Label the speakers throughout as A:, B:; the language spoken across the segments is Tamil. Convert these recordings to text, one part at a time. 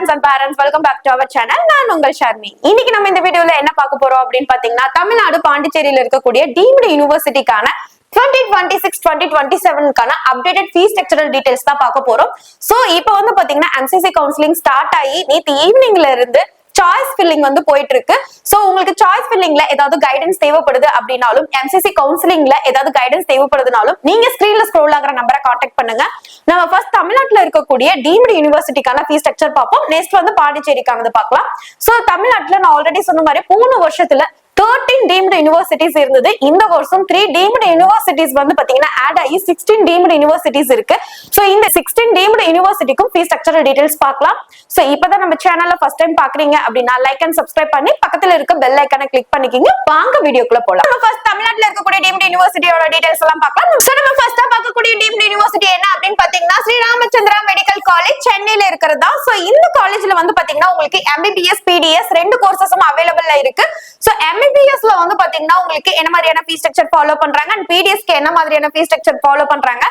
A: Students and parents, welcome back to our channel. நான் உங்கள் ஷர்மி. இன்னைக்கு நம்ம இந்த வீடியோல என்ன பார்க்க போறோம் அப்படின்னு பாத்தீங்கன்னா, தமிழ்நாடு பாண்டிச்சேரியில இருக்கக்கூடிய deemed யூனிவர்சிட்டிக்கான 2026-2027 updated fees structural details தான் பார்க்க போறோம். சோ இப்போ வந்து பாத்தீங்கன்னா எம்சிசி கவுன்சிலிங் ஸ்டார்ட் ஆகி நேத்து ஈவினிங்ல இருந்து சாய்ஸ் ஃபில்லிங் வந்து போயிட்டு இருக்கு. சோ உங்களுக்கு சாய்ஸ் ஃபில்லிங்ல ஏதாவது கைடன்ஸ் தேவைப்படுது அப்படின்னாலும், எம்சிசி கவுன்சிலிங்ல ஏதாவது கைடன்ஸ் தேவைப்படுதுனாலும் நீங்க ஸ்கிரீன்ல ஸ்க்ரோல் ஆகிற நம்பரை கான்டாக்ட் பண்ணுங்க. நம்ம ஃபர்ஸ்ட் தமிழ்நாட்டுல இருக்கக்கூடிய டீம்டு யூனிவர்சிட்டிக்கான ஃபீஸ் ஸ்ட்ரக்சர் பார்ப்போம். நெக்ஸ்ட் வந்து பாண்டிச்சேரிக்கானது பார்க்கலாம். சோ தமிழ்நாட்டுல நான் ஆல்ரெடி சொன்ன மாதிரி 3 வருஷத்துல 13 டீம்டு யூனிவர்சிட்டிஸ் இருந்தது. இந்த வருஷம் 3 டீம்டு யூனிவர்சிட்டிஸ் வந்து பாத்தீங்கன்னா ஆட் ஆகி 16 டீம்டு யூனிவர்சிட்டிஸ் இருக்கு. சோ இந்த 16 டீம்டு யூனிவர்சிட்டிக்கும் ஃபீஸ் ஸ்ட்ரக்சரல் டீடைல்ஸ் பார்க்கலாம். சோ இப்பதான் நம்ம சேனல்ல ஃபர்ஸ்ட் டைம் பாக்குறீங்க அப்படின்னா லைக் அண்ட் சப்ஸ்கிரைப் பண்ணி பக்கத்துல இருக்க பெல் ஐகானை கிளிக் பண்ணிக்கிங்க. வாங்க வீடியோக்குள்ள போலாம். நம்ம ஃபர்ஸ்ட் தமிழ்நாட்டுல இருக்கக்கூடிய டீம்டு யூனிவர்சிட்டியோட டீடைல்ஸ் எல்லாம் பார்க்கலாம். சோ நம்ம ஃபர்ஸ்டா பார்க்கக்கூடிய டீம்டு யூனிவர்சிட்டி என்ன அப்படின்னு பாத்தீங்கன்னா ஸ்ரீ ராமச்சந்திரா மெடிக்கல் காலேஜ் சென்னையில இருக்கிறதா. சோ இந்த காலேஜ்ல வந்து பாத்தீங்கன்னா உங்களுக்கு MBBS PDS 2 கோர்சஸும் அவைலபிளா இருக்கு. சோ MBBSல வந்து பாத்தீங்கன்னா உங்களுக்கு என்ன மாதிரியான ஃபீஸ் ஸ்ட்ரக்சர் ஃபாலோ பண்றாங்க அண்ட் PDSக்கு என்ன மாதிரியான ஃபீஸ் ஸ்ட்ரக்சர் ஃபாலோ பண்றாங்க,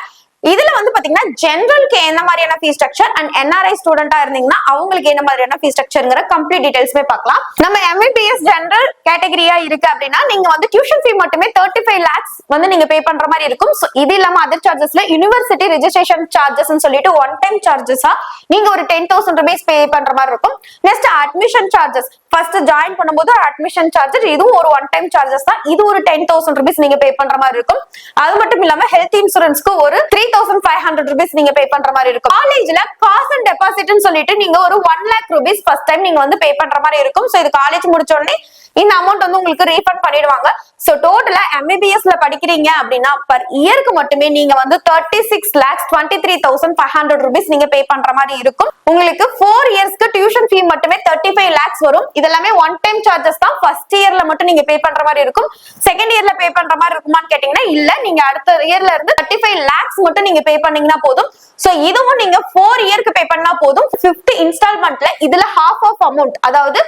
A: இதுல வந்து பாத்தீங்கன்னா ஜெனரலுக்கு என்ன மாதிரியான ஃபீஸ் ஸ்ட்ரக்சர் அண்ட் NRI ஸ்டூடெண்டா இருந்தீங்கன்னா அவங்களுக்கு என்ன மாதிரியான ஃபீஸ் ஸ்ட்ரக்சர்ங்கற கம்ப்ளீட் டீடைல்ஸ்மே பார்க்கலாம். நம்ம MBBS ஜெனரல் கேட்டகரியா இருக்கு அப்படின்னா நீங்க வந்து டியூஷன் ஃபீ மட்டுமே 35 lakhs வந்து நீங்க பே பண்ற மாதிரி இருக்கும். சோ இது இல்லாம அதர் சார்ஜஸ்ல யுனிவர்சிட்டி ரெஜிஸ்ட்ரேஷன் சார்ஜஸ் சொல்லிட்டு ஒன் டைம் சார்ஜஸா நீங்க ஒரு 10,000 rupees பே பண்ற மாதிரி இருக்கும். Next admission charges, first join பண்ணும்போது அட்மிஷன் சார்ஜஸ், இதுவும் ஒரு ஒன் டைம் சார்ஜஸ் தான். இது ஒரு 10,000 rupees நீங்க பே பண்ற மாதிரி இருக்கும். அது மட்டும் இல்லாம ஹெல்த் இன்சூரன்ஸ்க்கு ஒரு 3,500 rupees நீங்க பே பண்ற மாதிரி இருக்கும். காலேஜ்ல காசு அண்ட் டெபாசிட்னு சொல்லிட்டு நீங்க ஒரு 1 lakh rupees ஃபர்ஸ்ட் டைம் நீங்க வந்து பே பண்ற மாதிரி இருக்கும். சோ இது காலேஜ் முடிச்ச உடனே இந்த அமௌண்ட் வந்து உங்களுக்கு ரீஃபண்ட் பண்ணிடுவாங்க. சோ டோட்டலா MBBSல படிக்கிறீங்க அப்படின்னா பர் இயருக்கு மட்டுமே நீங்க வந்து 36,23,500 rupees நீங்க பே பண்ற மாதிரி இருக்கும். உங்களுக்கு 4 இயர்ஸ்க்கு டியூஷன் ஃபீ மட்டுமே 35 lakhs வரும். இதெல்லாமே ஒன் டைம் சார்ஜஸ் தான். ஃபர்ஸ்ட் இயர்ல மட்டும் நீங்க பே பண்ற மாதிரி இருக்கும். செகண்ட் இயர்ல பே பண்ற மாதிரி இருக்குமான்னு கேட்டீங்கன்னா இல்ல, நீங்க அடுத்த இயர்ல இருந்து 35 lakhs மட்டும் நீங்க பே பண்ணீங்கன்னா போதும். சோ இதுவும் நீங்க 4 இயர்க்கு பே பண்ணா போதும். 5th இன்ஸ்டால்மெண்ட்ல இதுல half of amount, அதாவது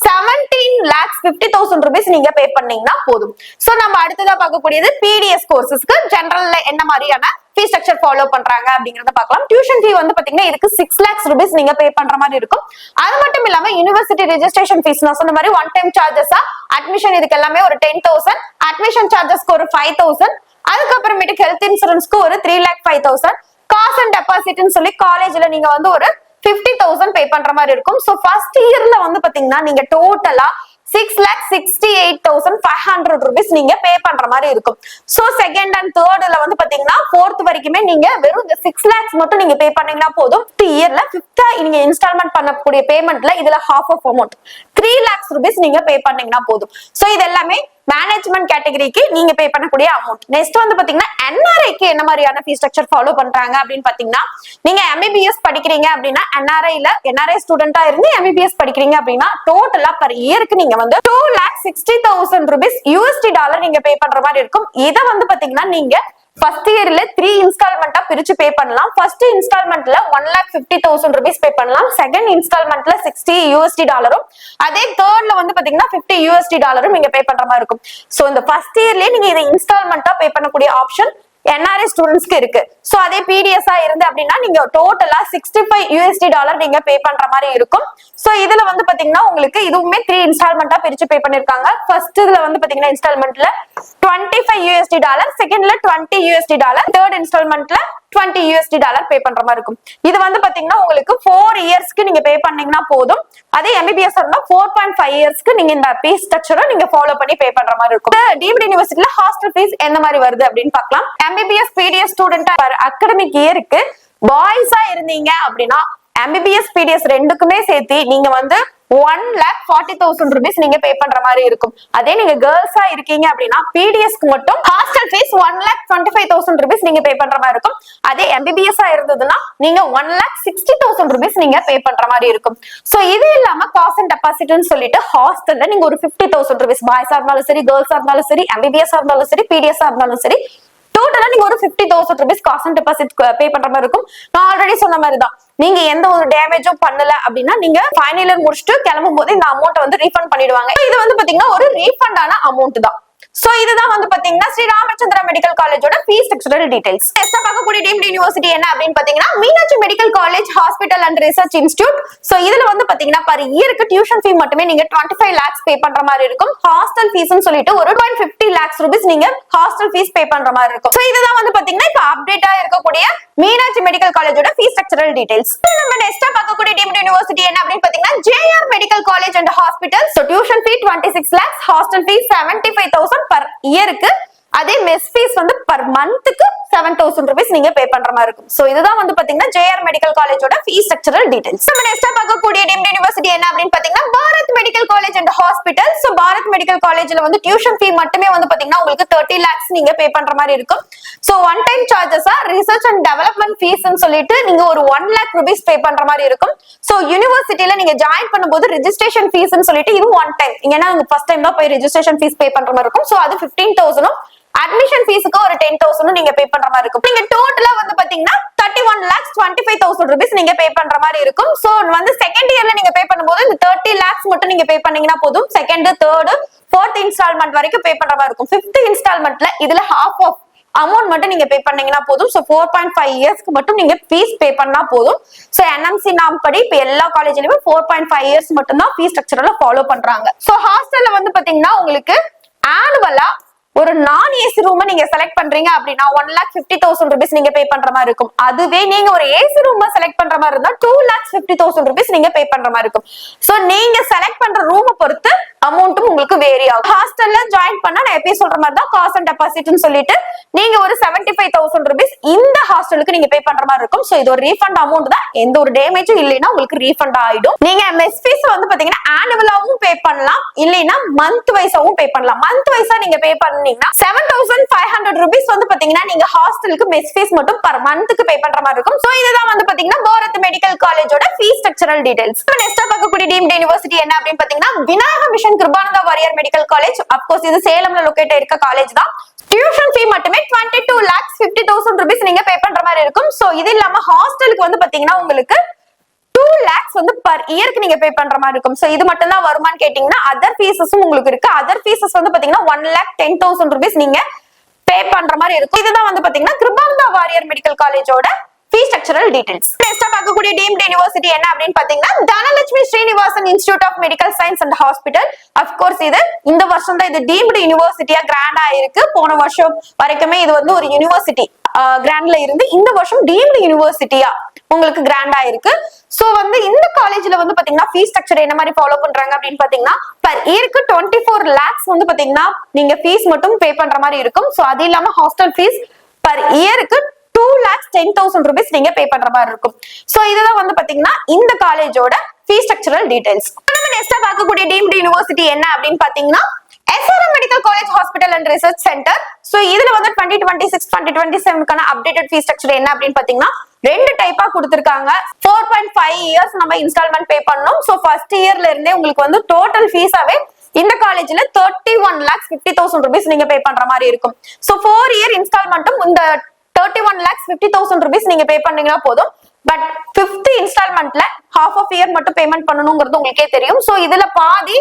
A: 17,50,000 rupees நீங்க பே பண்ணீங்கன்னா போதும். சோ நம்ம அடுத்ததா பார்க்கக்கூடியது PDS கோர்சஸ்க்கு ஜெனரல்ல என்ன மாதிரியான ஃபீஸ் ஸ்ட்ரக்சர் ஃபாலோ பண்றாங்க அப்படிங்கறத பார்க்கலாம். டியூஷன் ஃபீ வந்து பாத்தீங்கன்னா இதுக்கு 6 lakhs rupees நீங்க பே பண்ற மாதிரி இருக்கும். அது மட்டும் இல்லாம யுனிவர்சிட்டி ரெஜிஸ்ட்ரேஷன் ஃபீஸ் நான் சொன்ன மாதிரி ஒன் டைம் சார்ஜஸா அட்மிஷன் இதுக்கு எல்லாமே ஒரு 10,000, அட்மிஷன் சார்ஜஸ்க்கு ஒரு 5,000, அதுக்கப்புறமேட்டு ஹெல்த் இன்சூரன்ஸ்க்கு ஒரு 3,05,000, காசு அண்ட் டெபாசிட்னு சொல்லி காலேஜ்ல நீங்க வந்து ஒரு 50,000 பே பண்ற மாதிரி இருக்கும். சோ ஃபர்ஸ்ட் இயர்ல வந்து பாத்தீங்கன்னா நீங்க டோட்டலா 6,68,500 rupees நீங்க பே பண்ற மாதிரி இருக்கும். சோ செகண்ட் அண்ட் தேர்ட்ல வந்து பாத்தீங்கன்னா 4th வரைக்குமே நீங்க வெறும் இந்த 6 lakhs மட்டும் நீங்க பே பண்ணீங்கன்னா போதும். 5th இயர்ல 5th நீங்க இன்ஸ்டால்மெண்ட் பண்ணக்கூடிய பேமெண்ட்ல இதுல half of amount 3 lakhs rupees நீங்க பே பண்ணீங்கன்னா போதும். சோ இது எல்லாமே மேனேஜ்மெண்ட் கேட்டகரிக்கு நீங்க பே பண்ணக்கூடிய அமௌண்ட். நெக்ஸ்ட் வந்து பாத்தீங்கன்னா NRIக்கு என்ன மாதிரியான ஃபீஸ் ஸ்ட்ரக்சர் ஃபாலோ பண்றாங்க அப்படின்னு பாத்தீங்கன்னா நீங்க MBBS படிக்கிறீங்க அப்படின்னா NRI ஸ்டூடெண்டா இருந்து MBBS படிக்கிறீங்க அப்படின்னா டோட்டலா பர் இயருக்கு நீங்க வந்து 2,60,000 rupees USD டாலர் நீங்க பே பண்ற மாதிரி இருக்கும். இதை வந்து பாத்தீங்கன்னா நீங்க ஃபர்ஸ்ட் இயர்ல 3 இன்ஸ்டால்மெண்டா பிரிச்சு பே பண்ணலாம். ஃபர்ஸ்ட் இன்ஸ்டால்மெண்ட்ல 1,50,000 rupees பே பண்ணலாம். செகண்ட் இன்ஸ்டால்மெண்ட்ல 60 USD டாலரும், அதே தேர்ட்ல வந்து பாத்தீங்கன்னா 50 USD டாலரும் நீங்க பே பண்ற மாதிரி இருக்கும். சோ இந்த ஃபர்ஸ்ட் இயர்லயே நீங்க இதை இன்ஸ்டால்மெண்டா பே பண்ணக்கூடிய ஆப்ஷன் NRI ஸ்டூடெண்ட்ஸ்க்கு இருக்கு. சோ அதே PDS இருந்து அப்படின்னா நீங்க டோட்டலா 65 USD டாலர் நீங்க பே பண்ற மாதிரி இருக்கும். சோ இதுல வந்து பாத்தீங்கன்னா உங்களுக்கு இதுவுமே 3 இன்ஸ்டால்மெண்டா பிரிச்சு பே பண்ணிருக்காங்க. ஃபர்ஸ்ட் இதுல வந்து பாத்தீங்கன்னா இன்ஸ்டால்மெண்ட்ல 25 USD டாலர், செகண்ட்ல 20 USD டாலர், தேர்ட் இன்ஸ்டால்மெண்ட்ல 20 USD டாலர் பே பண்ற மாதிரி இருக்கும். இது வந்து பாத்தீங்கன்னா உங்களுக்கு 4 இயர்ஸ்க்கு நீங்க பே பண்ணீங்கன்னா போதும். அதே MBBS இருந்தா 4.5 இயர்ஸ்க்கு நீங்க இந்த ஃபீஸ் ஸ்ட்ரக்சரை நீங்க ஃபாலோ பண்ணி பே பண்ற மாதிரி இருக்கும். டீம்டு யூனிவர்சிட்டில ஹாஸ்டல் ஃபீஸ் என்ன மாதிரி வருது அப்படின்னு பார்க்கலாம். MBBS PDS ஸ்டூடெண்டா அகாடமிக் இயருக்கு பாய்ஸா இருந்தீங்க அப்படின்னா MBBS PDS ரெண்டுக்குமே சேர்த்து நீங்க வந்து 1,40,000 rupees நீங்க பே பண்ற மாதிரி இருக்கும். அதே நீங்க கேர்ள்ஸா இருக்கீங்க அப்படின்னா PDSக்கு மட்டும் ஹாஸ்டல் ஃபீஸ் 1,25,000 rupees நீங்க பே பண்ற மாதிரி இருக்கும். அதே MBBS இருந்ததுன்னா நீங்க 1,60,000 rupees நீங்க பே பண்ற மாதிரி இருக்கும். சோ இது இல்லாம காசு அண்ட் டெபாசிட்னு சொல்லிட்டு ஹாஸ்டல்ல நீங்க ஒரு 50,000 rupees பாய்ஸா இருந்தாலும் சரி, கேர்ள்ஸா இருந்தாலும் சரி, MBBS இருந்தாலும் சரி, PDS இருந்தாலும் சரி, டோட்டலா நீங்க ஒரு 50,000 rupees காசு அண்ட் டெபாசிட் பே பண்ற மாதிரி இருக்கும். நான் ஆல்ரெடி சொன்ன மாதிரி தான், நீங்க எந்த ஒரு டேமேஜும் பண்ணல அப்படின்னா நீங்க ஃபைனல் இயர் முடிச்சுட்டு கிளம்பும் போது இந்த அமௌண்ட் வந்து ரீஃபண்ட் பண்ணிடுவாங்க. இது வந்து பாத்தீங்கன்னா ஒரு ரீஃபண்டான அமௌண்ட் தான். சோ இதுதான் வந்து பாத்தீங்கன்னா ஸ்ரீ ராமச்சந்திரா மெடிக்கல் காலேஜோட ஃபீஸ் ஸ்ட்ரக்சரல் டீடைல்ஸ். நெக்ஸ்ட் பார்க்கக்கூடிய டீம்டு யுனிவர்சிட்டி என்ன அப்படின்னு பாத்தீங்கன்னா Meenakshi medical college hospital and research institute. So இதுல வந்து பாத்தீங்கன்னா பர் இயருக்கு டியூஷன் ஃபீ மட்டுமே நீங்க 25 lakhs பே பண்ற மாதிரி இருக்கும். ஹாஸ்டல் ஃபீஸ்னு சொல்லிட்டு ஒரு 1.50 lakhs ரூபீஸ் நீங்க ஹாஸ்டல் ஃபீஸ் பே பண்ற மாதிரி இருக்கும். சோ இதுதான் வந்து பாத்தீங்கன்னா இப்ப அப்டேட்டா இருக்கக்கூடிய மீனாட்சி மெடிக்கல் காலேஜோட ஃபீஸ் ஸ்ட்ரக்சரல் டீடைல்ஸ். நம்ம நெக்ஸ்ட் பார்க்கக்கூடிய டீம்டு யுனிவர்சிட்டி என்ன அப்படின்னு பாத்தீங்கன்னா JR medical college and hospital. So tuition fee 26 lakhs, hostel fee 75,000 per இயருக்கு. அதே மெஸ் ஃபீஸ் வந்து பர் மந்த்க்கு 7,000 ரூபீஸ் நீங்க பே பண்ற மாதிரி இருக்கும். சோ இதுதான் வந்து பாத்தீங்கன்னா ஜேஆர் மெடிக்கல் காலேஜோட ஃபீஸ் ஸ்ட்ரக்சரல் டீடைல்ஸ். நம்ம நெக்ஸ்ட் பார்க்கக்கூடிய டீம்டு யுனிவர்சிட்டி என்ன அப்படின்னு பாத்தீங்கன்னா Bharath medical college and hospital. So Bharat medical காலேஜ்ல வந்து டியூஷன் ஃபீ மட்டுமே வந்து பாத்தீங்கன்னா உங்களுக்கு 30 lakhs நீங்க பே பண்ற மாதிரி இருக்கும். சோ ஒன் டைம் சார்ஜஸா ரிசர்ச் அண்ட் டெவலப்மெண்ட் ஃபீஸ்னு சொல்லிட்டு நீங்க ஒரு 1 lakh ரூபீஸ் பே பண்ற மாதிரி இருக்கும். சோ யூனிவர்சிட்டில நீங்க ஜாயின் பண்ணும்போது ரெஜிஸ்ட்ரேஷன் ஃபீஸ்னு சொல்லிட்டு இது ஒன் டைம், ஏன்னா நீங்க ஃபர்ஸ்ட் டைம் தான் போய் ரெஜிஸ்ட்ரேஷன் ஃபீஸ் பே பண்ற மாதிரி இருக்கும். சோ அது 15,000, அட்மிஷன் ஃபீஸ்க்கு ஒரு 10,000 நீங்க பே பண்ற மாதிரி இருக்கும். நீங்க டோட்டலா வந்து பாத்தீங்கன்னா 31,25,000 ரூபீஸ் நீங்க பே பண்ற மாதிரி இருக்கும். சோ வந்து செகண்ட் இயர்ல நீங்க பே பண்ணும்போது இந்த 30 lakhs மட்டும் நீங்க பே பண்ணீங்கன்னா போதும். செகண்ட், தேர்ட், ஃபோர்த் இன்ஸ்டால்மெண்ட் வரைக்கும் பே பண்ற மாதிரி இருக்கும். ஃபிஃப்த் இன்ஸ்டால்மெண்ட்ல இதுல half ஆஃப் அமௌண்ட் மட்டும் நீங்க பே பண்ணீங்கன்னா போதும். சோ 4.5 இயர்ஸ்க்கு மட்டும் நீங்க ஃபீஸ் பே பண்ணா போதும். சோ என்எம்சி நாம் படி இப்ப எல்லா காலேஜ்லயுமே 4.5 இயர்ஸ் மட்டும் தான் ஃபீஸ் ஸ்ட்ரக்சர்ல ஃபாலோ பண்றாங்க. சோ ஹாஸ்டல்ல வந்து பாத்தீங்கன்னா உங்களுக்கு ஆனுவலா ஒரு நான் ஏசி ரூம் நீங்க செலக்ட் பண்றீங்க அப்படின்னா 1,50,000 ரூபீஸ் நீங்க பே பண்ற மாதிரி இருக்கும். அதுவே நீங்க ஒரு ஏசி ரூம் செலக்ட் பண்ற மாதிரி இருந்தா 2,50,000 ரூபீஸ் நீங்க பே பண்ற மாதிரி இருக்கும். சோ நீங்க செலக்ட் பண்ற ரூமை பொறுத்து அமௌண்ட்டும் உங்களுக்கு வேரி ஆகும். ஹாஸ்டல்ல ஜாயின் பண்ணா நான் எப்பயும் சொல்ற மாதிரி தான் காஸ்ட் அண்ட் டெபாசிட்னு சொல்லிட்டு நீங்க ஒரு 75,000 ரூபீஸ் இந்த ஹாஸ்டலுக்கு நீங்க பே பண்ற மாதிரி இருக்கும். சோ இது ஒரு ரீஃபண்ட் அமௌண்ட் தான், எந்த ஒரு டேமேஜும் இல்லைன்னா உங்களுக்கு ரீஃபண்ட் ஆயிடும். நீங்க மெஸ் ஃபீஸ் வந்து பாத்தீங்கன்னா ஆனுவலாவும் பே பண்ணலாம், இல்லைன்னா மந்த் வைஸாவும் பே பண்ணலாம். மந்த் வைஸா நீங்க பே பண்ணீங்கன்னா 7,500 ரூபீஸ் வந்து பாத்தீங்கன்னா நீங்க ஹாஸ்டலுக்கு மெஸ் ஃபீஸ் மட்டும் பர் மந்த்க்கு பே பண்ற மாதிரி இருக்கும். சோ இதுதான் வந்து பாத்தீங்கன்னா பாரத் மெடிக்கல் காலேஜோட ஃபீஸ் ஸ்ட்ரக்சரல் டீடைல்ஸ். நெக்ஸ்ட் பார்க்கக்கூடிய டீம்டு யுனிவர்சிட்டி என்ன அப்படின்னு பாத்தீங்கன்னா Vinayaka mission Kirupananda Variyar medical college. Of course இது சேலம்ல லொகேட் இருக்க காலேஜ் தான். டியூஷன் ஃபீ மட்டுமே 22,50,000 ரூபீஸ் நீங்க பே பண்ற மாதிரி இருக்கும். சோ இது இல்லாம ஹாஸ்டலுக்கு வந்து பாத்தீங்கன்னா உங்களுக்கு 2 lakhs வந்து பர் இயருக்கு நீங்க பே பண்ற மாதிரி இருக்கும். சோ இது மட்டும் தான் வருமான்னு கேட்டீங்கன்னா அதர் ஃபீஸஸும் உங்களுக்கு இருக்கு. அதர் ஃபீஸஸ் வந்து பாத்தீங்கன்னா 1,10,000 ரூபீஸ் நீங்க பே பண்ற மாதிரி இருக்கும். இதுதான் வந்து பாத்தீங்கன்னா கிருபானந்தா வாரியர் மெடிக்கல் காலேஜோட ஃபீஸ் ஸ்ட்ரக்சரல் டீடைல்ஸ். நெக்ஸ்ட் பார்க்கக்கூடிய டீம்டு யுனிவர்சிட்டி என்ன அப்படின்னு பாத்தீங்கன்னா Dhanalakshmi Srinivasan institute of medical science and hospital. Of course இது இந்த வருஷம் தான் இது டீம்டு யுனிவர்சிட்டியா கிராண்டா இருக்கு. போன வருஷம் வரைக்குமே இது வந்து ஒரு யூனிவர்சிட்டி கிராண்ட்ல இருந்து இந்த வருஷம் டீம்டு யுனிவர்சிட்டியா உங்களுக்கு கிராண்டா இருக்கு. சோ வந்து இந்த காலேஜ்ல வந்து பாத்தீங்கன்னா ஃபீஸ் ஸ்ட்ரக்சர் என்ன மாதிரி ஃபாலோ பண்றாங்க அப்படின்னு பாத்தீங்கன்னா பர் இயருக்கு 24 lakhs வந்து பாத்தீங்கன்னா நீங்க ஃபீஸ் மட்டும் பே பண்ற மாதிரி இருக்கும். சோ அது இல்லாம ஹாஸ்டல் ஃபீஸ் பர் இயருக்கு 2,10,000 ரூபீஸ் நீங்க பே பண்ற மாதிரி இருக்கும். சோ இதுதான் வந்து பாத்தீங்கன்னா இந்த காலேஜோட ஃபீஸ் ஸ்ட்ரக்சரல் டீடைல்ஸ். நம்ம நெக்ஸ்ட் பார்க்கக்கூடிய டீம்டு யுனிவர்சிட்டி என்ன அப்படின்னு பாத்தீங்கன்னா SRM medical college hospital and research centre. So இதுல வந்து 2026-2027 அப்டேட்டட் ஃபீஸ் ஸ்ட்ரக்சர் என்ன அப்படின்னு பாத்தீங்கன்னா ரெண்டு டைப்பா கொடுத்திருக்காங்க. 4.5 இயர்ஸ் நம்ம இன்ஸ்டால்மெண்ட் பே பண்ணணும். சோ ஃபர்ஸ்ட் இயர்ல இருந்தே உங்களுக்கு வந்து டோட்டல் ஃபீஸாவே இந்த காலேஜ்ல 31,50,000 ரூபீஸ் நீங்க பே பண்ற மாதிரி இருக்கும். சோ 4 இயர் இன்ஸ்டால்மெண்ட்டும் இந்த 31,50,000 ரூபீஸ் நீங்க பே பண்ணீங்கன்னா போதும். பட் 5th இன்ஸ்டால்மெண்ட்ல ஹாஃப் ஆஃப் இயர் மட்டும் பேமெண்ட் பண்ணணுங்கிறது உங்களுக்கே தெரியும். சோ இதுல பாதி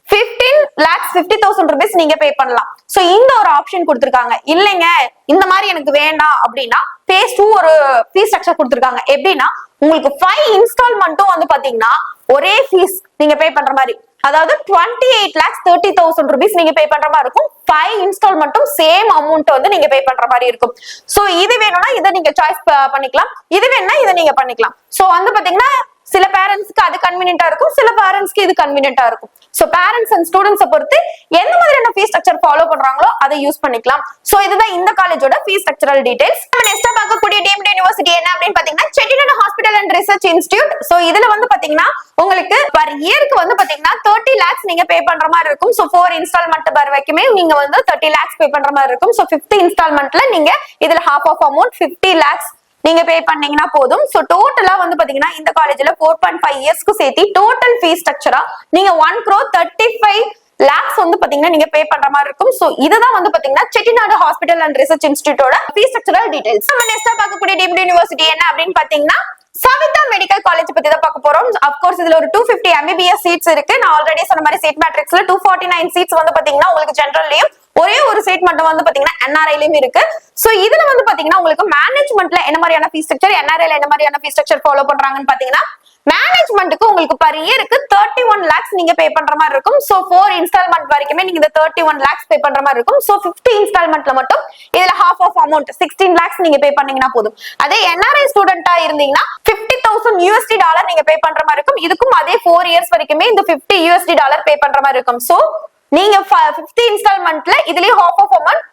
A: 15,50,000 ரூபீஸ் நீங்க பே பண்ணலாம். சோ இந்த ஒரு ஆப்ஷன் கொடுத்திருக்காங்க. இல்லைங்க இந்த மாதிரி எனக்கு வேண்டாம் அப்படின்னா phase 2 ஒரு ஃபீஸ் ஸ்ட்ரக்சர் கொடுத்திருக்காங்க. எப்படின்னா உங்களுக்கு 5 இன்ஸ்டால்மெண்ட்டும் வந்து பாத்தீங்கன்னா ஒரே ஃபீஸ் நீங்க பே பண்ற மாதிரி, அதாவது 28,30,000 ரூபீஸ் நீங்க பே பண்ற மாதிரி இருக்கும். 5 இன்ஸ்டால்மெண்ட்டும் சேம் அமௌண்ட் வந்து நீங்க பே பண்ற மாதிரி இருக்கும். சோ இது வேணும்னா இதை நீங்க சாய்ஸ் பண்ணிக்கலாம், இது வேணும்னா இதை நீங்க பண்ணிக்கலாம். சோ வந்து பாத்தீங்கன்னா சில பேரண்ட்ஸ்க்கு அது கன்வீனியன்ட்டா இருக்கும், சில பேரண்ட்ஸ்க்கு இது கன்வீனியன்ட்டா இருக்கும். சோ பேரண்ட்ஸ் அண்ட் ஸ்டூடெண்ட்ஸை பொறுத்து எந்த மாதிரியான ஃபீஸ் ஸ்ட்ரக்சர் ஃபாலோ பண்றாங்களோ அதை யூஸ் பண்ணிக்கலாம். சோ இதுதான் இந்த காலேஜோட ஃபீஸ் ஸ்ட்ரக்சரல் டீடைல்ஸ். நம்ம நெக்ஸ்ட் பார்க்கக்கூடிய டீம்டு யுனிவர்சிட்டி என்ன அப்படின்னு பாத்தீங்கன்னா Chettinad hospital and research institute. So இதுல வந்து பாத்தீங்கன்னா உங்களுக்கு பர் இயருக்கு வந்து பாத்தீங்கன்னா 30 lakhs நீங்க பே பண்ற மாதிரி இருக்கும். சோ 4 இன்ஸ்டால்மெண்ட் வரைக்குமே நீங்க வந்து 30 lakhs பே பண்ற மாதிரி இருக்கும். சோ 5th இன்ஸ்டால்மெண்ட்ல நீங்க இதுல half of amount 50 lakhs நீங்க பே பண்ணீங்கன்னா போதும். சோ டோட்டலா வந்து பாத்தீங்கன்னா இந்த காலேஜ்ல 4.5 இயர்ஸ்க்கு சேர்த்து டோட்டல் ஃபீஸ் ஸ்ட்ரக்சரா நீங்க 1,35 lakhs வந்து பாத்தீங்கன்னா நீங்க பே பண்ற மாதிரி இருக்கும். சோ இதுதான் வந்து பாத்தீங்கன்னா செட்டிநாடு ஹாஸ்பிட்டல் அண்ட் ரிசர்ச் இன்ஸ்டிடியூட்டோட ஃபீஸ் ஸ்ட்ரக்சரல் டீடைல்ஸ். நம்ம நெக்ஸ்ட் பார்க்கக்கூடிய டீம்டு யுனிவர்சிட்டி என்ன அப்படின்னு பாத்தீங்கன்னா சவிதா மெடிக்கல் காலேஜ் பத்தி தான் பார்க்க போறோம். அப்கோர்ஸ் இதுல ஒரு 250 MBBS சீட்ஸ் இருக்கு. நான் ஆல்ரெடி சொன்ன மாதிரி சீட் மேட்ரிக்ஸ்ல 249 சீட்ஸ் வந்து பாத்தீங்கன்னா உங்களுக்கு ஜெனரல்லயும் ஒரே ஒரு சீட் மட்டும் வந்து பாத்தீங்கன்னா NRIலயும் இருக்கு. சோ இதுல வந்து பாத்தீங்கன்னா உங்களுக்கு மேனேஜ்மெண்ட்ல என்ன மாதிரியான ஃபீஸ் ஸ்ட்ரக்சர், NRIல என்ன மாதிரியான ஃபீஸ் ஸ்ட்ரக்சர் ஃபாலோ பண்றாங்கன்னு பாத்தீங்கன்னா மேனேஜ்மெண்ட்டுக்கு உங்களுக்கு per இயருக்கு 31 lakhs நீங்க பே பண்ற மாதிரி இருக்கும். சோ 4 இன்ஸ்டால்மெண்ட் வரைக்குமே நீங்க இந்த 31 lakhs பே பண்ற மாதிரி இருக்கும். சோ 50 இன்ஸ்டால்மெண்ட்ல மட்டும் இதுல half of amount 16 lakhs நீங்க பே பண்ணீங்கன்னா போதும். அதே NRI ஸ்டூடெண்டா இருந்தீங்கன்னா $50,000 நீங்க பே பண்ற மாதிரி இருக்கும். இதுக்கும் அதே 4 இயர்ஸ் வரைக்குமே இந்த $50 பே பண்ற மாதிரி இருக்கும். சோ நீங்க 50 இன்ஸ்டால்மெண்ட்ல இதுலயே half of amount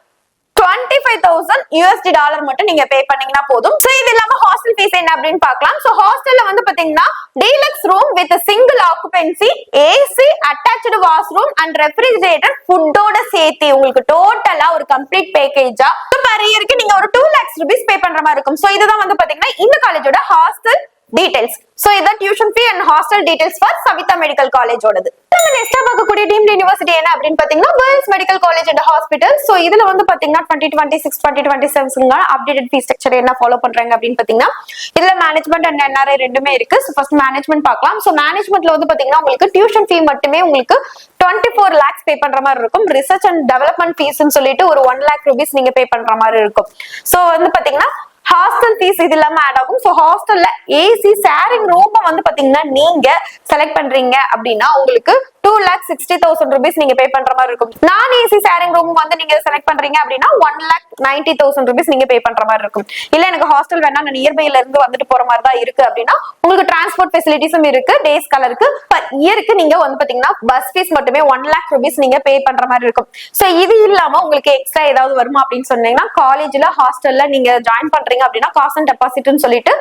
A: $25,000 மட்டும் நீங்க பே பண்ணீங்கன்னா போதும். சோ இது இல்லாம ஹாஸ்டல் ஃபீஸ் என்ன அப்படின்னு பார்க்கலாம். சோ ஹாஸ்டல்ல வந்து பாத்தீங்கன்னா deluxe room with single occupancy, AC, attached washroom and refrigerator, ஃபுட்டோட சேர்த்து உங்களுக்கு டோட்டலா ஒரு கம்ப்ளீட் பேக்கேஜா per இயருக்கு நீங்க ஒரு 2 lakhs rupees பே பண்ற மாதிரி இருக்கும். சோ இதுதான் வந்து பாத்தீங்கன்னா இந்த காலேஜோட ஹாஸ்டல் டீடைல்ஸ். சோ இத tuition fee and hostel details for Saveetha medical காலேஜோடது. நம்ம நெக்ஸ்டா பார்க்கக்கூடிய டீம்ட் யுனிவர்சிட்டி என்ன அப்படின்னு பாத்தீங்கன்னா world's medical college and hospital. So இதுல வந்து பாத்தீங்கன்னா 2026 2027 அப்டேட்டட் ஃபீஸ் ஸ்ட்ரக்சர் என்ன ஃபாலோ பண்றாங்க அப்படின்னு பாத்தீங்கன்னா இதுல மேனேஜ்மெண்ட் அண்ட் NRI ரெண்டுமே இருக்கு. சோ ஃபர்ஸ்ட் மேனேஜ்மெண்ட் பார்க்கலாம். சோ மேனேஜ்மெண்ட்ல வந்து பாத்தீங்கன்னா உங்களுக்கு டியூஷன் ஃபீ மட்டுமே உங்களுக்கு 24 lakhs பே பண்ற மாதிரி இருக்கும். ரிசர்ச் அண்ட் டெவலப்மெண்ட் ஃபீஸ்னு சொல்லிட்டு ஒரு 1 lakh rupees நீங்க பே பண்ற மாதிரி இருக்கும். சோ வந்து பாத்தீங்கன்னா ஹாஸ்டல் ஃபீஸ் இது இல்லாம ஆட் ஆகும். சோ ஹாஸ்டல்ல AC ஷேரிங் ரூம் வந்து பாத்தீங்கன்னா நீங்க செலக்ட் பண்றீங்க அப்படின்னா உங்களுக்கு 2,60,000 rupees நீங்க பே பண்ற மாதிரி இருக்கும். நான் AC ஷேரிங் ரூம் வந்து நீங்க செலக்ட் பண்றீங்க அப்படின்னா 1,90,000 rupees நீங்க பே பண்ற மாதிரி இருக்கும். இல்ல எனக்கு ஹாஸ்டல் வேணா நான் நியர்பைல இருந்து வந்துட்டு போற மாதிரி தான் இருக்கு அப்படின்னா உங்களுக்கு டிரான்ஸ்போர்ட் ஃபெசிலிட்டிஸும் இருக்கு. டேஸ் கலருக்கு பர் இயருக்கு நீங்க வந்து பாத்தீங்கன்னா பஸ் ஃபீஸ் மட்டுமே 1 lakh rupees நீங்க பே பண்ற மாதிரி இருக்கும். சோ இது இல்லாம உங்களுக்கு எக்ஸ்ட்ரா ஏதாவது வருமா அப்படின்னு சொன்னீங்கன்னா காலேஜ்ல ஹாஸ்டல்ல நீங்க ஜாயின் பண்றீங்க அப்படின்னா காஸ்ட் அண்ட் டெபாசிட்னு சொல்லிட்டு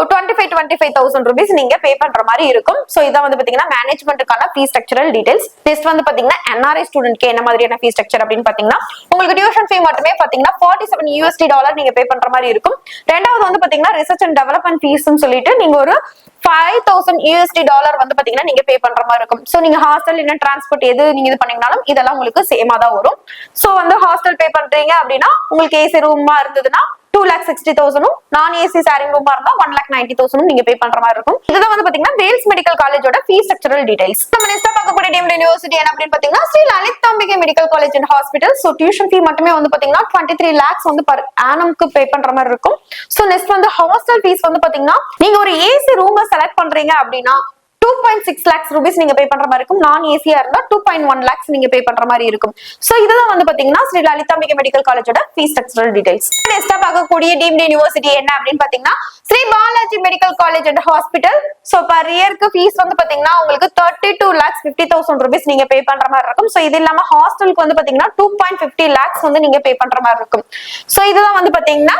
A: 25,000 rupees நீங்க பே பண்ற மாதிரி இருக்கும். சோ இதான் வந்து பாத்தீங்கன்னா மேனேஜ்மெண்ட்டுக்கான ஃபீஸ் ஸ்ட்ரக்சரல் டீடைல்ஸ். நெக்ஸ்ட் வந்து பாத்தீங்கன்னா NRI ஸ்டூடெண்ட்க்கு என்ன மாதிரியான ஃபீஸ் ஸ்ட்ரக்சர் அப்படின்னு பாத்தீங்கன்னா உங்களுக்கு டியூஷன் ஃபீ மட்டுமே பாத்தீங்கன்னா $47 நீங்க பே பண்ற மாதிரி இருக்கும். ரெண்டாவது வந்து பாத்தீங்கன்னா ரிசர்ச் அண்ட் டெவலப்மெண்ட் ஃபீஸ்னு சொல்லிட்டு நீங்க ஒரு $5,000 வந்து பாத்தீங்கன்னா நீங்க பே பண்ற மாதிரி இருக்கும். சோ நீங்க ஹாஸ்டல் என்ன டிரான்ஸ்போர்ட் எது நீங்க இது பண்ணீங்கனாலும் இதெல்லாம் உங்களுக்கு சேமா தான் வரும். சோ வந்து ஹாஸ்டல் பே பண்றீங்க அப்படின்னா உங்களுக்கு AC ரூமா இருந்ததுன்னா 2,60,000, நான் AC ஷேரிங் ரூமா இருந்தா 1,90,000 நீங்க பே பண்ற மாதிரி இருக்கும். இதுதான் வந்து பாத்தீங்கன்னா வேல்ஸ் மெடிக்கல் காலேஜோட ஃபீஸ் ஸ்ட்ரக்சரல் டீடைல்ஸ். நம்ம நெக்ஸ்ட் பார்க்கக்கூடிய டீம்ட் யுனிவர்சிட்டி என்ன அப்படின்னு பாத்தீங்கன்னா Sri Lalithambigai medical college and hospital. So tuition fee மட்டுமே வந்து பாத்தீங்கன்னா 23 lakhs வந்து per annumக்கு பே பண்ற மாதிரி இருக்கும். சோ நெக்ஸ்ட் வந்து ஹாஸ்டல் ஃபீஸ் வந்து பாத்தீங்கன்னா நீங்க ஒரு AC ரூமை செலக்ட் பண்றீங்க அப்படின்னா 2.6 lakhs rupees நீங்க பே பண்ற மாதிரி இருக்கும். நான் ஏசியா இருந்தா 2.1 lakhs நீங்க பே பண்ற மாதிரி இருக்கும். சோ இதுதான் வந்து பாத்தீங்கன்னா ஸ்ரீ லலிதாம்பிகை மெடிக்கல் காலேஜோட ஃபீஸ் ஸ்ட்ரக்சரல் டீடைல்ஸ். நெக்ஸ்டா பார்க்கக்கூடிய டீம்ட் யுனிவர்சிட்டி என்ன அப்படின்னு பாத்தீங்கன்னா Sri Balaji medical college and hospital. So per இயருக்கு ஃபீஸ் வந்து பாத்தீங்கன்னா உங்களுக்கு 32,50,000 rupees நீங்க பே பண்ற மாதிரி இருக்கும். சோ இது இல்லாம ஹாஸ்டலுக்கு வந்து பாத்தீங்கன்னா 2.50 lakhs வந்து நீங்க பே பண்ற மாதிரி இருக்கும். சோ இதுதான் வந்து பாத்தீங்கன்னா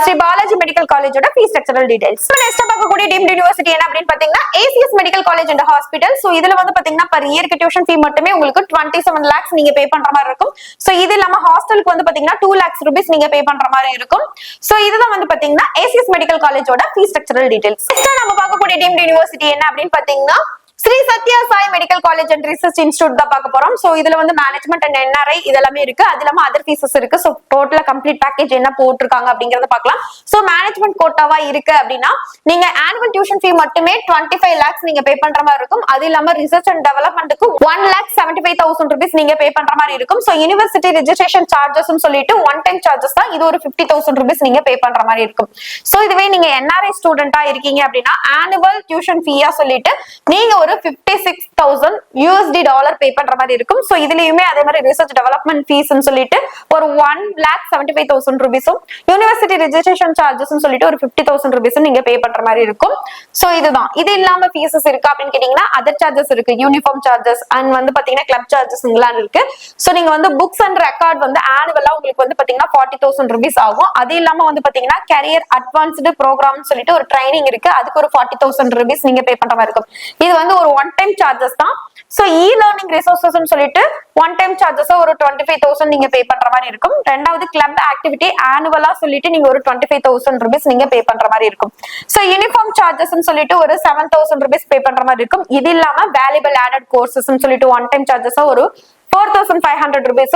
A: ஸ்ரீ பாலாஜி மெடிக்கல் காலேஜோட ஃபீஸ் ஸ்ட்ரக்சரல் டீடைல்ஸ். நெக்ஸ்ட் பார்க்கக்கூடிய டீம்ட் யுனிவர்சிட்டி என்ன அப்படின்னு பாத்தீங்கன்னா ACS medical college and hospital. So இதுல வந்து பாத்தீங்கன்னா per இயருக்கு டியூஷன் ஃபீ மட்டுமே உங்களுக்கு 27 lakhs நீங்க பே பண்ற மாதிரி இருக்கும். சோ இது இல்லாம ஹாஸ்டலுக்கு வந்து பாத்தீங்கன்னா 2 lakhs rupees நீங்க பே பண்ற மாதிரி இருக்கும். சோ இதுதான் வந்து பாத்தீங்கன்னா ACS மெடிக்கல் காலேஜோட ஃபீஸ் ஸ்ட்ரக்சரல் டீடைல்ஸ். நெக்ஸ்ட் நம்ம பார்க்கக்கூடிய டீம்ட் யுனிவர்சிட்டி என்ன அப்படின்னு பாத்தீங்கன்னா Sri Sathya Sai medical college and research institute தான் பார்க்க போறோம். சோ இதுல வந்து மேனேஜ்மெண்ட் அண்ட் NRI இதெல்லாமே இருக்கு. அது இல்லாம அதர் ஃபீஸஸ் இருக்கு. சோ டோட்டலா கம்ப்ளீட் பேக்கேஜ் என்ன போட்டுருக்காங்க அப்படிங்கறத பார்க்கலாம். சோ மேனேஜ்மெண்ட் கோட்டாவா இருக்கு அப்படின்னா நீங்க ஆனுவல் டியூஷன் ஃபீ மட்டுமே 25 lakhs நீங்க பே பண்ற மாதிரி இருக்கும். அது இல்லாம ரிசர்ச் அண்ட் டெவலப்மெண்ட்டுக்கு 1,75,000 rupees நீங்க பே பண்ற மாதிரி இருக்கும். சோ யூனிவர்சிட்டி ரெஜிஸ்ட்ரேஷன் சார்ஜஸ் சொல்லிட்டு ஒன் டைம் சார்ஜஸ் தான். இது ஒரு 50,000 rupees நீங்க பே பண்ற மாதிரி இருக்கும். சோ இதுவே நீங்க NRI ஸ்டூடெண்டா இருக்கீங்க அப்படின்னா ஆனுவல் டியூஷன் ஃபீயா சொல்லிட்டு நீங்க ஒரு $56,000 பே பண்ற மாதிரி இருக்கும். சோ இதுலயுமே அதே மாதிரி ரிசர்ச் டெவலப்மெண்ட் ஃபீஸ் சொல்லிட்டு ஒரு 1,75,000 rupees, யூனிவர்சிட்டி ரெஜிஸ்ட்ரேஷன் சார்ஜஸ் சொல்லிட்டு ஒரு 50,000 rupees நீங்க பே பண்ற மாதிரி இருக்கும். சோ இதுதான். இது இல்லாம ஃபீஸஸ் இருக்கா அப்படின்னு கேட்டீங்கன்னா அதர் சார்ஜஸ் இருக்கு. யூனிஃபார்ம் சார்ஜஸ் அண்ட் வந்து பாத்தீங்கன்னா கிளப் சார்ஜஸ் எல்லாம் இருக்கு. சோ நீங்க வந்து புக்ஸ் அண்ட் ரெக்கார்ட் வந்து ஆனுவலா உங்களுக்கு வந்து பாத்தீங்கன்னா 40,000 rupees ஆகும். அது இல்லாம வந்து பாத்தீங்கன்னா கரியர் அட்வான்ஸ்டு ப்ரோக்ராம் சொல்லிட்டு ஒரு ட்ரைனிங் இருக்கு. அதுக்கு ஒரு 40,000 rupees நீங்க பே பண்ற மாதிரி இருக்கும். இது வந்து ஒரு ஒன் டைம் சார்ஜஸ் தான். சோ e-learning resources சொல்லிட்டு ஒன் டைம் சார்ஜஸ் ஒரு 25,000 நீங்க பே பண்ற மாதிரி இருக்கும். ரெண்டாவது கிளப் ஆக்டிவிட்டி ஆனுவலா சொல்லிட்டு நீங்க ஒரு 25,000 rupees நீங்க பே பண்ற மாதிரி இருக்கும். சோ யூனிஃபார்ம் சார்ஜஸ் சொல்லிட்டு ஒரு 7,000 rupees பே பண்ற மாதிரி இருக்கும். இது இல்லாம வேல்யூபிள் ஆடட் கோர்சஸ் சொல்லிட்டு ஒன் டைம் சார்ஜஸ் ஒரு 4,500 rupees,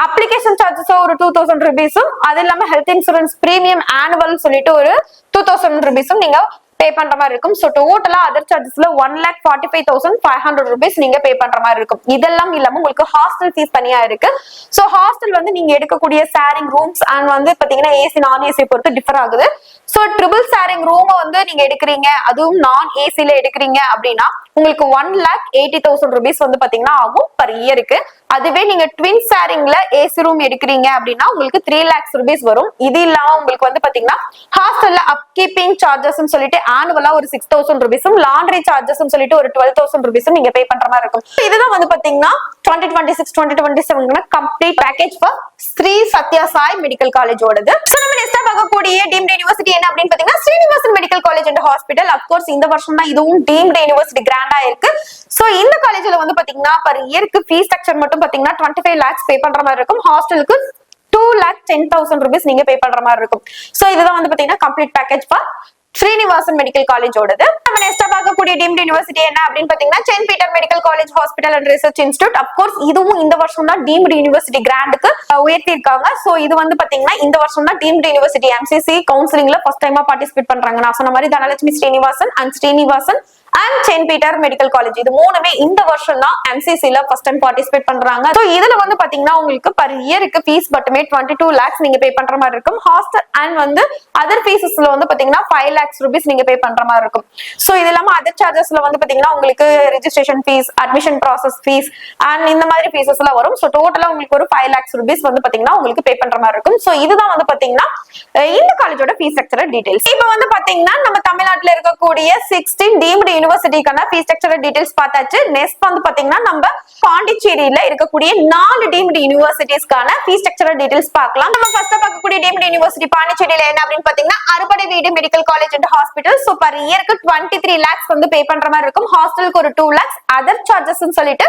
A: அப்ளிகேஷன் சார்ஜஸ் ஒரு 2,000 rupees, அது இல்லாம ஹெல்த் இன்சூரன்ஸ் பிரீமியம் ஆனுவல் சொல்லிட்டு ஒரு 2,000 rupees நீங்க பே பண்ற மாதிரி இருக்கும். சோ டோட்டலா அதர் சார்ஜஸ்ல 1,45,500 rupees நீங்க பே பண்ற மாதிரி இருக்கும். இதெல்லாம் இல்லாம உங்களுக்கு ஹாஸ்டல் ஃபீஸ் தனியா இருக்கு. சோ ஹாஸ்டல் வந்து நீங்க எடுக்கக்கூடிய ஷேரிங் ரூம்ஸ் அண்ட் வந்து பாத்தீங்கன்னா ஏசி நான் ஏசி பொறுத்து டிஃபர் ஆகுது. சோ ட்ரிபிள் ஷேரிங் ரூம் வந்து நீங்க எடுக்கிறீங்க, அதுவும் நான் ஏசில எடுக்கிறீங்க அப்படின்னா உங்களுக்கு 1,80,000 rupees வந்து பாத்தீங்கன்னா ஆகும் பர் இயருக்கு. அதுவே நீங்க ட்வின் ஷேரிங்ல ஏசி ரூம் எடுக்கிறீங்க அப்படின்னா உங்களுக்கு 3 lakhs rupees வரும். இது இல்லாம உங்களுக்கு வந்து பாத்தீங்கன்னா ஹாஸ்டல்ல அப்கீப்பிங் சார்ஜஸ் சொல்லிட்டு ஆனுவலா ஒரு 6,000 rupees, லாண்ட்ரி சார்ஜஸ் சொல்லிட்டு ஒரு 12,000 rupees நீங்க பே பண்ற மாதிரி இருக்கும். இதுதான் வந்து பாத்தீங்கன்னா 2026-2027 complete package for Sri Sathya Sai medical college ஓடுது. நம்ம நெக்ஸ்டா பார்க்கக்கூடிய டீம்டு யூனிவர்சிட்டி என்ன அப்படின்னு பாத்தீங்கன்னா Srinivasan medical college and hospital. Of course இந்த வருஷம் தான் இதுவும் டீம்டு யூனிவர்சிட்டி கிராண்டா இருக்கு. சோ இந்த காலேஜ்ல வந்து பாத்தீங்கன்னா பர் இயருக்கு ஃபீஸ் ஸ்ட்ரக்சர் மட்டும் பாத்தீங்கன்னா 25 lakhs பே பண்ற மாதிரி இருக்கும். ஹாஸ்டலுக்கு 2,10,000 rupees நீங்க பே பண்ற மாதிரி இருக்கும். சோ இதுதான் வந்து பாத்தீங்கன்னா complete package for Srinivasan medical college ஓடுது. நம்ம நெக்ஸ்டா பார்க்கக்கூடிய டீம்டு யூனிவர்சிட்டி என்ன அப்படின்னு பாத்தீங்கன்னா Saint Peter medical college hospital and research institute. Of course இதுவும் இந்த வருஷம் தான் டீம்டு யூனிவர்சிட்டி கிராண்டுக்கு உயர்த்தி இருக்காங்க. சோ இது வந்து பாத்தீங்கன்னா இந்த வருஷம் தான் டீம்டு யூனிவர்சிட்டி MCC கவுன்சிலிங்ல ஃபர்ஸ்ட் டைமா பார்ட்டிசிபேட் பண்றாங்க. நான் சொன்ன மாதிரி Dhanalakshmi Srinivasan and Srinivasan and Saint Peter medical college இது மூணுமே இந்த வருஷம் தான் MCCல ஃபர்ஸ்ட் டைம் பார்ட்டிசிபேட் பண்றாங்க. சோ இதுல வந்து பாத்தீங்கன்னா உங்களுக்கு பர் இயருக்கு ஃபீஸ் மட்டுமே 22 lakhs நீங்க பே பண்ற மாதிரி இருக்கும். ஹாஸ்டல் அண்ட் வந்து அதர் ஃபீஸஸ்ல வந்து பாத்தீங்கன்னா 5 lakhs rupees நீங்க பே பண்ற மாதிரி இருக்கும். சோ இது இல்லாம அதர் சார்ஜஸ்ல வந்து பாத்தீங்கன்னா உங்களுக்கு registration fees, admission process fees and இந்த மாதிரி ஃபீஸஸ் எல்லாம் வரும். சோ டோட்டலா உங்களுக்கு ஒரு 5 lakhs rupees வந்து பாத்தீங்கன்னா உங்களுக்கு பே பண்ற மாதிரி இருக்கும். சோ இதுதான் வந்து பாத்தீங்கன்னா இந்த காலேஜோட ஃபீஸ் ஸ்ட்ரக்சர் டீடைல்ஸ். இப்போ வந்து பாத்தீங்கன்னா நம்ம தமிழ்நாட்டுல இருக்கக்கூடிய 16 டீம்டு யூனிவர்சிட்டிக்கான ஃபீஸ் ஸ்ட்ரக்சர் டீடைல்ஸ் பார்த்தாச்சு. நெக்ஸ்ட் வந்து பாத்தீங்கன்னா நம்ம பாண்டிச்சேரியில இருக்கக்கூடிய 4 டீம்டு யூனிவர்சிட்டிஸ்க்கான ஃபீஸ் ஸ்ட்ரக்சர் டீடைல்ஸ் பார்க்கலாம். நம்ம ஃபர்ஸ்ட் பார்க்கக்கூடிய டீம்டு யூனிவர்சிட்டி பாண்டிச்சேரியில என்ன அப்படின்னு பாத்தீங்கன்னா அறுபடை வீடு medical college and hospital. So per இயருக்கு 23 lakhs வந்து பே பண்ற மாதிரி இருக்கும். ஹாஸ்டலுக்கு ஒரு 2 lakhs, அதர் சார்ஜஸ் சொல்லிட்டு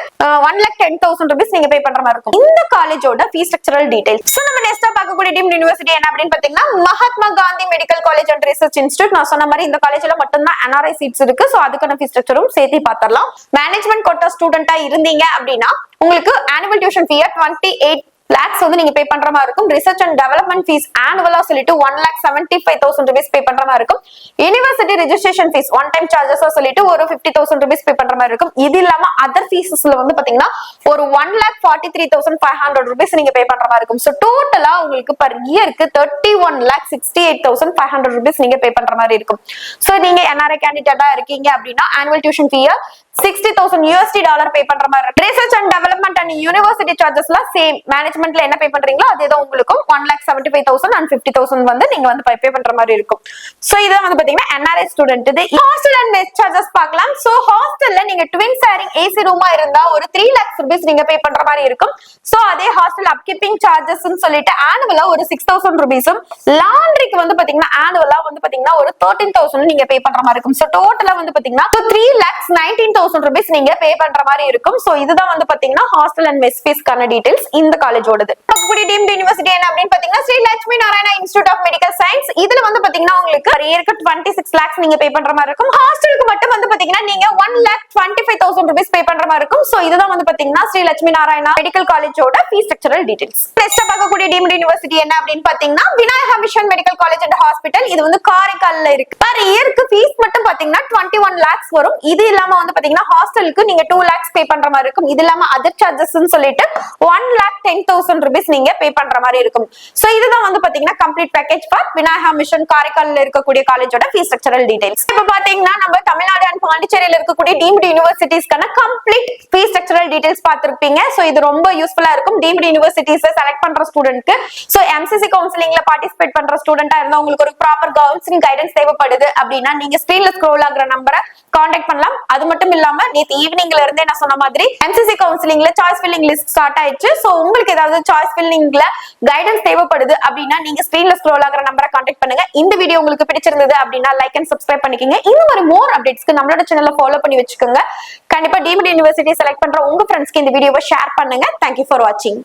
A: 1,10,000 rupees நீங்க பே பண்ற மாதிரி இருக்கும். இந்த காலேஜோட ஃபீஸ் ஸ்ட்ரக்சரல் டீடைல்ஸ். சோ நம்ம நெக்ஸ்டா பார்க்கக்கூடிய டீம்டு யூனிவர்சிட்டி என்ன அப்படின்னு பாத்தீங்கன்னா Mahatma Gandhi medical college and research institute. நான் சொன்ன மாதிரி இந்த காலேஜ்ல மட்டும் தான் NRI சீட்ஸ் இருக்கு. சோ அதுக்கான ஃபீஸ் ஸ்ட்ரக்சரும் சேர்த்து பார்த்தறலாம். மேனேஜ்மெண்ட் கோட்டா ஸ்டூடெண்டா இருந்தீங்க அப்படின்னா உங்களுக்கு ஆனுவல் டியூஷன் ஃபீ 28 lakhs வந்து நீங்க பே பண்ற மாதிரி இருக்கும். ரிசர்ச் அண்ட் டெவலப்மெண்ட் ஃபீஸ் ஆனுவலா சொல்லிட்டு 1,75,000 rupees பே பண்ற மாதிரி இருக்கும். University registration fees one time charges சொல்லிட்டு ஒரு 50,000 rupees பே பண்ற மாதிரி இருக்கும். இது இல்லாம அதர் ஃபீஸஸ்ல வந்து பாத்தீங்கன்னா ஒரு 1,43,500 rupees நீங்க பே பண்ற மாதிரி இருக்கும். சோ டோட்டலா உங்களுக்கு பர் இயருக்கு 31,68,500 rupees நீங்க பே பண்ற மாதிரி இருக்கும். சோ நீங்க NRI கேண்டிடேட்டா இருக்கீங்க அப்படின்னா ஆனுவல் டியூஷன் ஃபீ $60,000 பே பண்ற மாதிரி இருக்கு. Research and development and university சார்ஜஸ்ல சேம் மேனேஜ்மெண்ட்ல என்ன பே பண்றீங்களோ அதேதான் உங்களுக்கும் 1,75,000 and 50,000 வந்து நீங்க வந்து பே பண்ற மாதிரி இருக்கும். சோ இதான் வந்து பாத்தீங்கன்னா NRI ஸ்டூடெண்ட். இது ஹாஸ்டல் அண்ட் மெஸ் சார்ஜஸ் பார்க்கலாம். சோ ஹாஸ்டல்ல நீங்க ட்வின் ஷேரிங் ஏசி ரூமா இருந்தா ஒரு 3 lakhs rupees நீங்க பே பண்ற மாதிரி இருக்கும். சோ அதே ஹாஸ்டல் அப்கீப்பிங் சார்ஜஸ் சொல்லிட்டு ஆனுவலா ஒரு 6,000 rupees, லாண்ட்ரிக்கு வந்து பாத்தீங்கன்னா ஆனுவலா வந்து பாத்தீங்கன்னா ஒரு 13,000 நீங்க பே பண்ற மாதிரி இருக்கும். சோ டோட்டலா வந்து பாத்தீங்கன்னா 3,19,000 rupees நீங்க பே பண்ற மாதிரி இருக்கும். சோ இதுதான் வந்து பாத்தீங்கன்னா ஹாஸ்டல் அண்ட் மெஸ் ஃபீஸ்க்கான டீடைல்ஸ் இந்த காலேஜோடது. பக்கக்கூடிய டீம்டு யூனிவர்சிட்டி என்ன அப்படின்னு பாத்தீங்கன்னா Sri Lakshmi Narayana institute of medical science. இதுல வந்து பாத்தீங்கன்னா உங்களுக்கு per year 26 lakhs நீங்க பே பண்ற மாதிரி இருக்கும். ஹாஸ்டலுக்கு மட்டும் வந்து பாத்தீங்கன்னா நீங்க 1,25,000 rupees பே பண்ற மாதிரி இருக்கும். சோ இதுதான் வந்து பாத்தீங்கன்னா ஸ்ரீ லட்சுமி நாராயணா மெடிக்கல் காலேஜோட ஃபீஸ் ஸ்ட்ரக்சரல் டீடைல்ஸ். நெக்ஸ்ட் பார்க்கக்கூடிய டீம்டு யூனிவர்சிட்டி என்ன அப்படின்னு பாத்தீங்கன்னா Vinayaka mission medical college and hospital. இது வந்து காரைக்கால்ல இருக்கு. per year ஃபீஸ் மட்டும் பாத்தீங்கன்னா 21 lakhs வரும். இது இல்லாம வந்து பாத்தீங்கன்னா ஹாஸ்டலுக்கு நீங்க 2 lakhs பே பண்ற மாதிரி இருக்கும். இது இல்லாம அதர் சார்ஜஸ் சொல்லிட்டு 1,10,000 rupees நீங்க பே பண்ற மாதிரி இருக்கும். சோ இதுதான் வந்து பாத்தீங்கன்னா complete package for Vinayaka mission காரைக்கால்ல இருக்கக்கூடிய காலேஜோட ஃபீஸ் ஸ்ட்ரக்சரல் டீடைல்ஸ். இப்போ பாத்தீங்கன்னா நம்ம தமிழ்நாடு அண்ட் பாண்டிச்சேரியில இருக்கக்கூடிய deemed யூனிவர்சிட்டிஸ்க்கான complete fees structural details பார்த்திருப்பீங்க. சோ இது ரொம்ப யூஸ்ஃபுல்லா இருக்கும் டீம்டு யூனிவர்சிட்டிஸ் செலக்ட் பண்ற ஸ்டூடெண்ட்க்கு. சோ MCC கவுன்சிலிங்ல பார்ட்டிசிபேட் பண்ற ஸ்டூடெண்டா இருந்தா உங்களுக்கு ஒரு ப்ராப்பர் கவுன்சிலிங் கைடன்ஸ் தேவைப்படுது அப்படின்னா நீங்க ஸ்கிரீன்ல ஸ்க்ரோல் ஆகுற நம்பரை கான்டாக்ட் பண்ணலாம். அது மட்டும் இல்லாம நேத்து ஈவினிங்ல இருந்தே நான் சொன்ன மாதிரி MCC கவுன்சிலிங்ல சாய்ஸ் ஃபில்லிங் லிஸ்ட் ஸ்டார்ட் ஆயிடுச்சு. சோ உங்களுக்கு ஏதாவது சாய்ஸ் ஃபில்லிங்ல கைடன்ஸ் தேவைப்படுது அப்படின்னா நீங்க ஸ்கிரீன்ல ஸ்க்ரோல் ஆகுற நம்பரை கான்டாக்ட் பண்ணுங்க. இந்த வீடியோ உங்களுக்கு பிடிச்சிருந்தது அப்படின்னா லைக் அண்ட் சப்ஸ்கிரைப் பண்ணிக்கங்க. இந்த மாதிரி மோர் அப்டேட்ஸ்க்கு நம்மளோட சேனலை ஃபாலோ பண்ணி வச்சுக்கோங்க. கண்டிப்பா டீம்டு யூனிவர்சிட்டி செலக்ட் பண்ற உங்க ஃப்ரெண்ட்ஸ்க்கு இந்த வீடியோவை ஷேர் பண்ணுங்க. தேங்க்யூ ஃபார் வாட்சிங்.